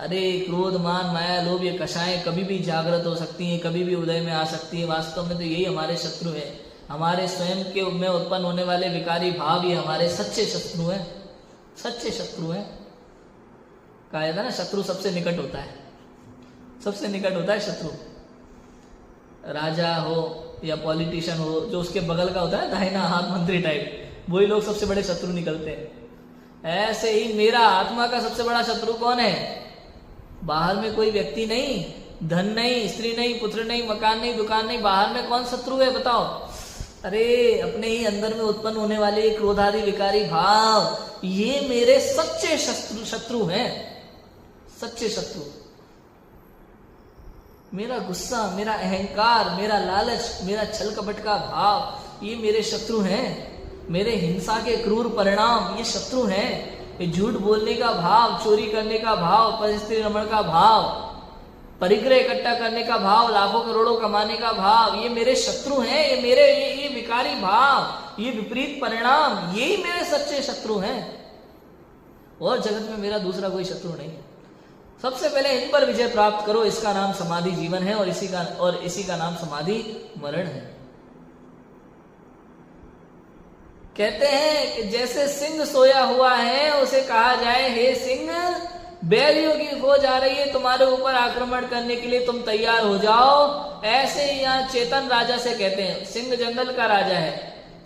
अरे क्रोध मान माया लोभ ये कषाएं कभी भी जागृत हो सकती हैं, कभी भी उदय में आ सकती है। वास्तव में तो यही हमारे शत्रु है। हमारे स्वयं के में उत्पन्न होने वाले विकारी भाव ये हमारे सच्चे शत्रु हैं, सच्चे शत्रु हैं। कहा जाता है ना, शत्रु सबसे निकट होता है, सबसे निकट होता है शत्रु। राजा हो या पॉलिटिशियन हो, जो उसके बगल का होता है दाहिना हाथ मंत्री टाइप, वही लोग सबसे बड़े शत्रु निकलते हैं। ऐसे ही मेरा आत्मा का सबसे बड़ा शत्रु कौन है? बाहर में कोई व्यक्ति नहीं, धन नहीं, स्त्री नहीं, पुत्र नहीं, मकान नहीं, दुकान नहीं, बाहर में कौन शत्रु है बताओ? अरे अपने ही अंदर में उत्पन्न होने वाले क्रोधादि विकारी भाव, ये मेरे सच्चे शत्रु हैं, सच्चे शत्रु। मेरा गुस्सा, मेरा अहंकार, मेरा लालच, मेरा छल कपट का भाव, ये मेरे शत्रु हैं। मेरे हिंसा के क्रूर परिणाम ये शत्रु हैं। ये झूठ बोलने का भाव, चोरी करने का भाव, परिस्थिति रमण का भाव, परिग्रह इकट्ठा करने का भाव, लाखों करोड़ों कमाने का भाव, ये मेरे शत्रु हैं। ये मेरे ये विकारी भाव, ये विपरीत परिणाम, यही मेरे सच्चे शत्रु हैं। और जगत में मेरा दूसरा कोई शत्रु नहीं है। सबसे पहले इन पर विजय प्राप्त करो, इसका नाम समाधि जीवन है और इसी का नाम समाधि मरण है। कहते हैं कि जैसे सिंह सोया हुआ है, उसे कहा जाए हे सिंह, बैरियों की फौज आ रही है तुम्हारे ऊपर आक्रमण करने के लिए, तुम तैयार हो जाओ। ऐसे ही यहाँ चेतन राजा से कहते हैं, सिंह जंगल का राजा है,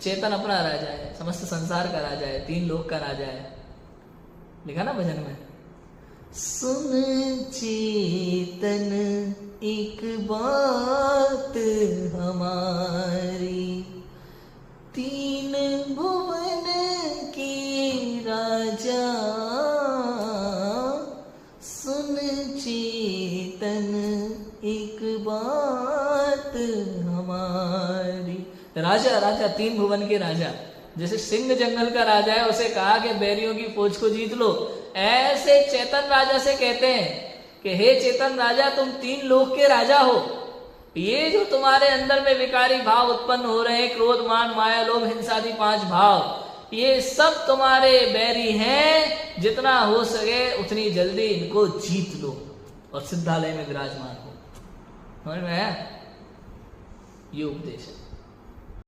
चेतन अपना राजा है, समस्त संसार का राजा है, 3 लोक का राजा है। लिखा ना भजन में, सुन चेतन एक बात हमारी, 3 भुवन की राजा, सुन चेतन एक बात हमारी। राजा राजा 3 भुवन के राजा, जैसे सिंह जंगल का राजा है, उसे कहा कि बैरियों की फौज को जीत लो। ऐसे चेतन राजा से कहते हैं कि हे चेतन राजा, तुम 3 लोक के राजा हो। ये जो तुम्हारे अंदर में विकारी भाव उत्पन्न हो रहे हैं, क्रोध मान माया लोभ हिंसादि 5 भाव, ये सब तुम्हारे बैरी हैं। जितना हो सके उतनी जल्दी इनको जीत लो और सिद्धालय में विराजमान हो। समझ में आया? ये उपदेश है।